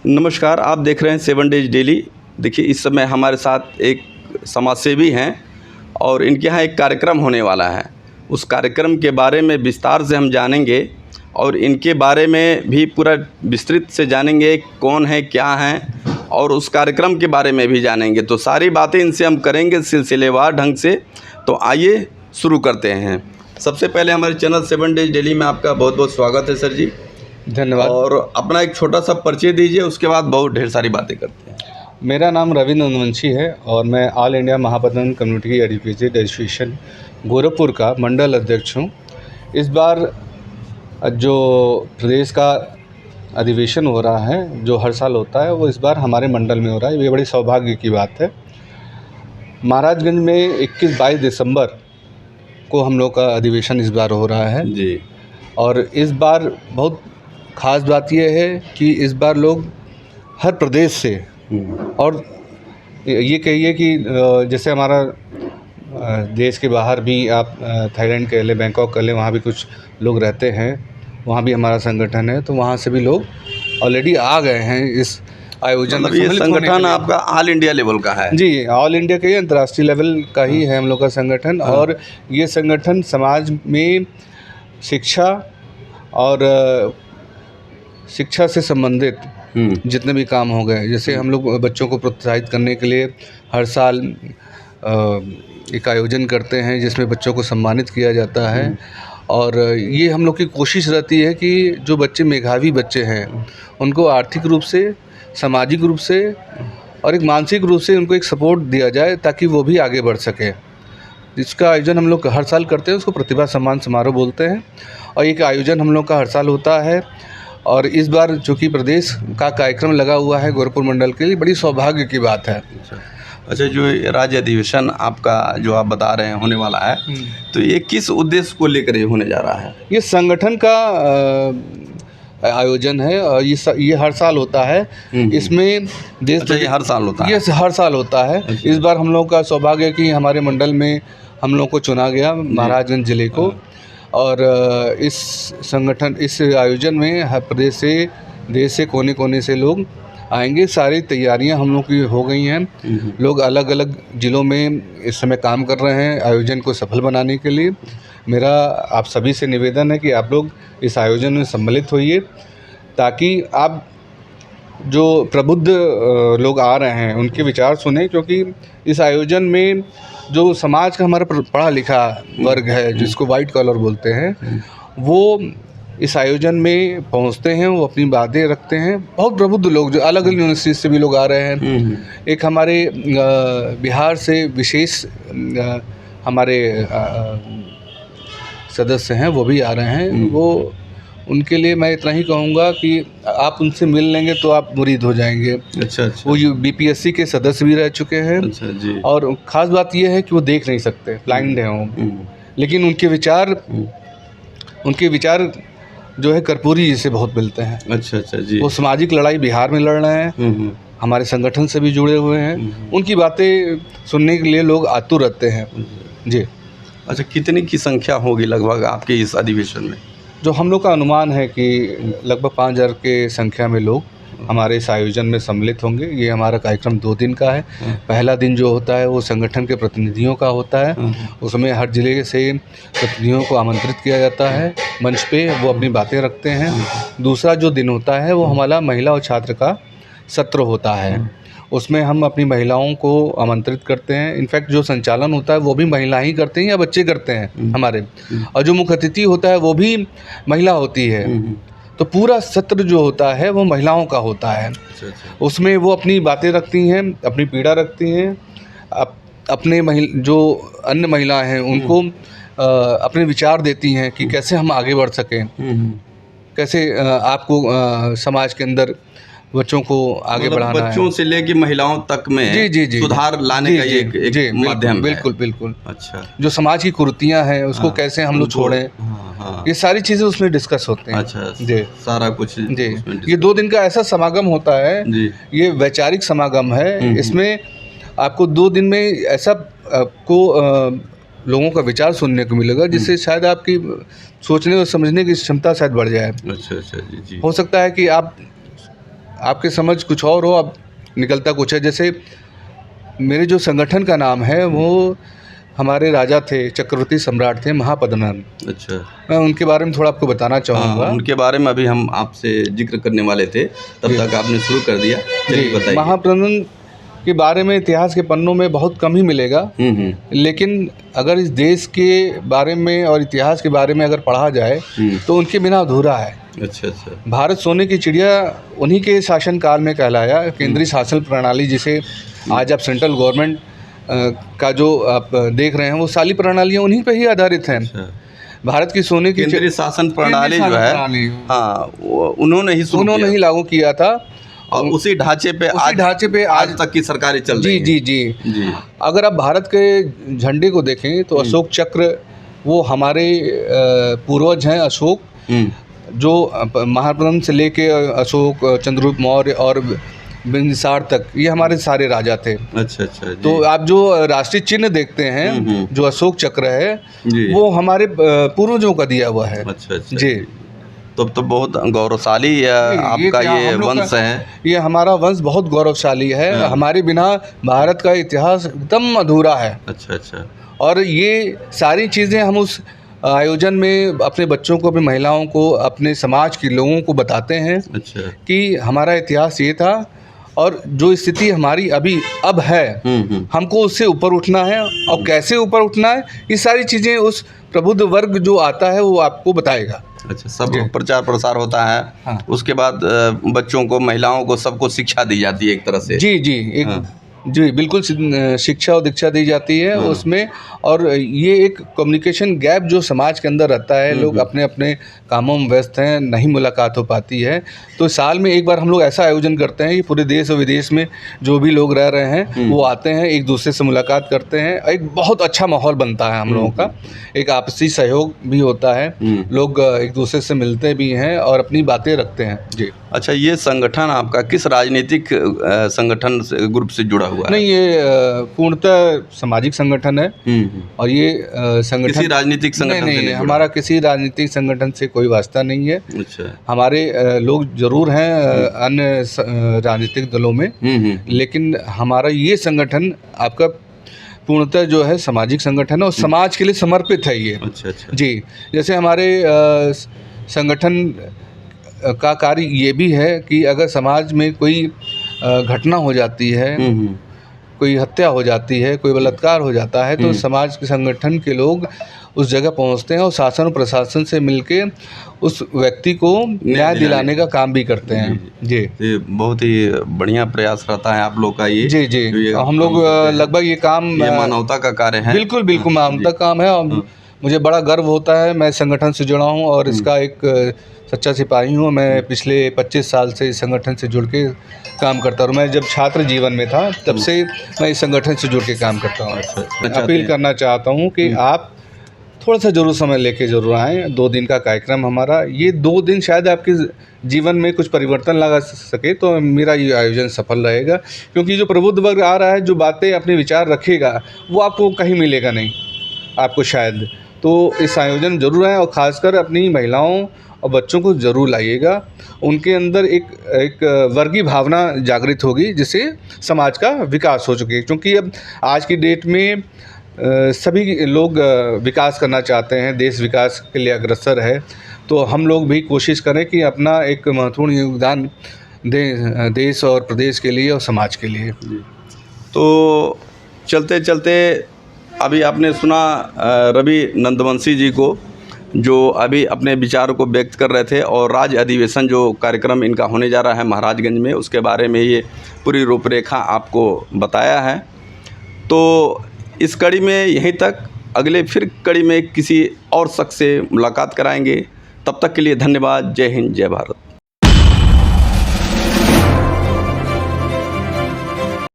नमस्कार, आप देख रहे हैं 7 डेज डेली। देखिए, इस समय हमारे साथ एक समाजसेवी हैं और इनके यहाँ एक कार्यक्रम होने वाला है। उस कार्यक्रम के बारे में विस्तार से हम जानेंगे और इनके बारे में भी पूरा विस्तृत से जानेंगे, कौन है, क्या हैं, और उस कार्यक्रम के बारे में भी जानेंगे। तो सारी बातें इनसे हम करेंगे सिलसिलेवार ढंग से। तो आइए शुरू करते हैं। सबसे पहले हमारे चैनल 7 डेज डेली में आपका बहुत बहुत स्वागत है सर जी। धन्यवाद। और अपना एक छोटा सा परिचय दीजिए, उसके बाद बहुत ढेर सारी बातें करते हैं। मेरा नाम रविंद्र नंदवंशी है और मैं all India Mahapatan community educated association Gorakhpur का मंडल अध्यक्ष हूँ। इस बार जो प्रदेश का अधिवेशन हो रहा है, जो हर साल होता है, वो इस बार हमारे मंडल में हो रहा है। ये बड़ी सौभाग्य की बात है। महाराजगंज में 21-22 दिसंबर को हम लोग का अधिवेशन इस बार हो रहा है जी। और इस बार बहुत ख़ास बात यह है कि इस बार लोग हर प्रदेश से और ये कहिए कि जैसे हमारा देश के बाहर भी आप थाईलैंड कह लें, बैंकॉक कह लें, वहाँ भी कुछ लोग रहते हैं, वहाँ भी हमारा संगठन है, तो वहाँ से भी लोग ऑलरेडी आ गए हैं इस आयोजन में। ये संगठन आपका ऑल इंडिया लेवल का है? जी, ऑल इंडिया का ही अंतर्राष्ट्रीय लेवल का ही है हम लोग का संगठन। और ये संगठन समाज में शिक्षा और शिक्षा से संबंधित जितने भी काम हो गए, जैसे हम लोग बच्चों को प्रोत्साहित करने के लिए हर साल एक आयोजन करते हैं जिसमें बच्चों को सम्मानित किया जाता है। और ये हम लोग की कोशिश रहती है कि जो बच्चे मेधावी बच्चे हैं उनको आर्थिक रूप से, सामाजिक रूप से और एक मानसिक रूप से उनको एक सपोर्ट दिया जाए ताकि वो भी आगे बढ़ सके। जिसका आयोजन हम लोग हर साल करते हैं, उसको प्रतिभा सम्मान समारोह बोलते हैं। और एक आयोजन हम लोग का हर साल होता है और इस बार चूँकि प्रदेश का कार्यक्रम लगा हुआ है गोरखपुर मंडल के लिए, बड़ी सौभाग्य की बात है। अच्छा, जो राज्य अधिवेशन आपका जो आप बता रहे हैं होने वाला है, तो ये किस उद्देश्य को लेकर ये होने जा रहा है? ये संगठन का आयोजन है और ये हर साल होता है। इसमें देश ये हर साल होता है? ये हर साल होता है। इस बार हम लोग का सौभाग्य कि हमारे मंडल में हम लोग को चुना गया, महाराजगंज जिले को। और इस आयोजन में हर प्रदेश से, देश से कोने कोने से लोग आएंगे। सारी तैयारियां हम लोग की हो गई हैं। लोग अलग अलग ज़िलों में इस समय काम कर रहे हैं आयोजन को सफल बनाने के लिए। मेरा आप सभी से निवेदन है कि आप लोग इस आयोजन में सम्मिलित होइए ताकि आप जो प्रबुद्ध लोग आ रहे हैं उनके विचार सुने, क्योंकि इस आयोजन में जो समाज का हमारा पढ़ा लिखा वर्ग है, जिसको वाइट कॉलर बोलते हैं, वो इस आयोजन में पहुंचते हैं, वो अपनी बातें रखते हैं। बहुत प्रबुद्ध लोग जो अलग अलग यूनिवर्सिटी से भी लोग आ रहे हैं। एक हमारे बिहार से विशेष हमारे सदस्य हैं, वो भी आ रहे हैं। वो उनके लिए मैं इतना ही कहूँगा कि आप उनसे मिल लेंगे तो आप मुरीद हो जाएंगे। अच्छा। वो BPSC के सदस्य भी रह चुके हैं। अच्छा जी। और ख़ास बात ये है कि वो देख नहीं सकते, ब्लाइंड हैं वो, लेकिन उनके विचार जो है कर्पूरी जी से बहुत मिलते हैं। अच्छा जी। वो सामाजिक लड़ाई बिहार में लड़ रहे हैं, हमारे संगठन से भी जुड़े हुए हैं। उनकी बातें सुनने के लिए लोग आतुर रहते हैं जी। अच्छा, कितने की संख्या होगी लगभग आपके इस अधिवेशन में? जो हम लोग का अनुमान है कि लगभग 5000 के संख्या में लोग हमारे इस आयोजन में सम्मिलित होंगे। ये हमारा कार्यक्रम 2 दिन का है। पहला दिन जो होता है वो संगठन के प्रतिनिधियों का होता है। उसमें हर ज़िले से प्रतिनिधियों को आमंत्रित किया जाता है मंच पे, वो अपनी बातें रखते हैं। दूसरा जो दिन होता है वो हमारा महिला और छात्र का सत्र होता है। उसमें हम अपनी महिलाओं को आमंत्रित करते हैं। इनफैक्ट जो संचालन होता है वो भी महिला ही करते हैं या बच्चे करते हैं हमारे। और जो मुख्य अतिथि होता है वो भी महिला होती है। तो पूरा सत्र जो होता है वो महिलाओं का होता है। उसमें वो अपनी बातें रखती हैं, अपनी पीड़ा रखती हैं, अपने जो अन्य महिलाएं हैं उनको अपने विचार देती हैं कि कैसे हम आगे बढ़ सकें, कैसे आपको समाज के अंदर बच्चों को आगे बढ़ाना है। बच्चों से लेकर महिलाओं तक में जी सुधार लाने का ये एक माध्यम है। बिल्कुल। अच्छा, जो समाज की कुरीतियां हैं उसको कैसे हम लोग छोड़ें, ये सारी चीज़ें उसमें डिस्कस होते हैं। अच्छा जी, सारा कुछ जी। ये 2 दिन का ऐसा समागम होता है जी। ये वैचारिक समागम है। इसमें आपको 2 दिन में ऐसा आपको लोगों का विचार सुनने को मिलेगा जिससे शायद आपकी सोचने और समझने की क्षमता शायद बढ़ जाए। अच्छा जी। हो सकता है कि आपके समझ कुछ और हो, अब निकलता कुछ है। जैसे मेरे जो संगठन का नाम है वो हमारे राजा थे, चक्रवर्ती सम्राट थे महापद्मनाभ। अच्छा। मैं उनके बारे में थोड़ा आपको बताना चाहूँगा। उनके बारे में अभी हम आपसे जिक्र करने वाले थे, तब तक आपने शुरू कर दिया। चलिए बताइए। महापद्मनाभ के बारे में इतिहास के पन्नों में बहुत कम ही मिलेगा, लेकिन अगर इस देश के बारे में और इतिहास के बारे में अगर पढ़ा जाए तो उनके बिना अधूरा है। अच्छा अच्छा। भारत सोने की चिड़िया उन्हीं के शासनकाल में कहलाया। केंद्रीय शासन प्रणाली जिसे आज आप सेंट्रल गवर्नमेंट का जो आप देख रहे हैं वो सारी प्रणालियाँ उन्हीं पे ही आधारित हैं। अच्छा। भारत की सोने की केंद्रीय शासन प्रणाली जो है, हाँ, उन्होंने ही लागू किया था और उसी ढांचे पे आज तक की सरकारें चल रही हैं। जी। अगर आप भारत के झंडे को देखें तो अशोक चक्र वो हमारे पूर्वज हैं। अशोक जो महापद्मनाभ से लेके अशोक, चंद्रगुप्त मौर्य और बिंबिसार तक, ये हमारे सारे राजा थे। अच्छा अच्छा। तो आप जो राष्ट्रीय चिन्ह देखते हैं जो अशोक चक्र है वो हमारे पूर्वजों का दिया हुआ है। अच्छा अच्छा जी। तो बहुत गौरवशाली आपका ये वंश है। ये हमारा वंश बहुत गौरवशाली है। हमारे बिना भारत का इतिहास एकदम अधूरा है। अच्छा अच्छा। और ये सारी चीज़ें हम उस आयोजन में अपने बच्चों को, अपनी महिलाओं को, अपने समाज के लोगों को बताते हैं। अच्छा। कि हमारा इतिहास ये था और जो स्थिति हमारी अब है, हमको उससे ऊपर उठना है। और कैसे ऊपर उठना है, ये सारी चीज़ें उस प्रबुद्ध वर्ग जो आता है वो आपको बताएगा। अच्छा, सब प्रचार प्रसार होता है। हाँ। उसके बाद बच्चों को, महिलाओं को, सबको शिक्षा दी जाती है एक तरह से। जी जी बिल्कुल, शिक्षा और दीक्षा दी जाती है उसमें। और ये एक कम्युनिकेशन गैप जो समाज के अंदर रहता है, लोग अपने अपने कामों में व्यस्त हैं, नहीं मुलाकात हो पाती है। तो साल में एक बार हम लोग ऐसा आयोजन करते हैं कि पूरे देश और विदेश में जो भी लोग रह रहे हैं वो आते हैं, एक दूसरे से मुलाकात करते हैं। एक बहुत अच्छा माहौल बनता है हम लोगों का, एक आपसी सहयोग भी होता है, लोग एक दूसरे से मिलते भी हैं और अपनी बातें रखते हैं। जी। अच्छा, ये संगठन आपका किस राजनीतिक संगठन से, ग्रुप से जुड़ा हुआ है? नहीं, ये पूर्णतः सामाजिक संगठन है। और ये संगठन किसी राजनीतिक संगठन नहीं, हमारा किसी राजनीतिक संगठन से कोई वास्ता नहीं है। अच्छा। हमारे लोग जरूर हैं अन्य राजनीतिक दलों में, लेकिन हमारा ये संगठन आपका पूर्णतः जो है सामाजिक संगठन है और समाज के लिए समर्पित है ये। अच्छा अच्छा जी। जैसे हमारे संगठन का कार्य ये भी है कि अगर समाज में कोई घटना हो जाती है, कोई हत्या हो जाती है, कोई बलात्कार हो जाता है, तो समाज के संगठन के लोग उस जगह पहुंचते हैं और शासन और प्रशासन से मिलके उस व्यक्ति को न्याय दिलाने का काम भी करते हैं। जी। ये बहुत ही बढ़िया प्रयास रहता है आप लोग का ये। जी। हम लोग लगभग ये काम, ये मानवता का कार्य है। बिल्कुल मानवता काम है। और मुझे बड़ा गर्व होता है, मैं संगठन से जुड़ा हूँ और इसका एक सच्चा सिपाही हूँ। मैं पिछले 25 साल से इस संगठन से जुड़ के काम करता हूँ। मैं जब छात्र जीवन में था तब से मैं इस संगठन से जुड़ के काम करता हूँ। अपील करना चाहता हूँ कि आप थोड़ा सा जरूर समय लेके जरूर आएँ। 2 दिन का कार्यक्रम हमारा, ये 2 दिन शायद आपके जीवन में कुछ परिवर्तन लगा सके तो मेरा ये आयोजन सफल रहेगा। क्योंकि जो प्रबुद्ध वर्ग आ रहा है, जो बातें, अपने विचार रखेगा, वो आपको कहीं मिलेगा नहीं, आपको शायद। तो इस आयोजन में जरूर आएँ और ख़ासकर अपनी महिलाओं और बच्चों को ज़रूर लाइएगा। उनके अंदर एक वर्गीय भावना जागृत होगी, जिससे समाज का विकास हो सके। क्योंकि अब आज की डेट में सभी लोग विकास करना चाहते हैं, देश विकास के लिए अग्रसर है। तो हम लोग भी कोशिश करें कि अपना एक महत्वपूर्ण योगदान दें देश और प्रदेश के लिए और समाज के लिए। तो चलते चलते अभी आपने सुना रवि नंदवंशी जी को, जो अभी अपने विचारों को व्यक्त कर रहे थे, और राज्य अधिवेशन जो कार्यक्रम इनका होने जा रहा है महाराजगंज में, उसके बारे में ये पूरी रूपरेखा आपको बताया है। तो इस कड़ी में यहीं तक, अगले फिर कड़ी में किसी और शख्स से मुलाकात कराएंगे। तब तक के लिए धन्यवाद। जय हिंद, जय भारत।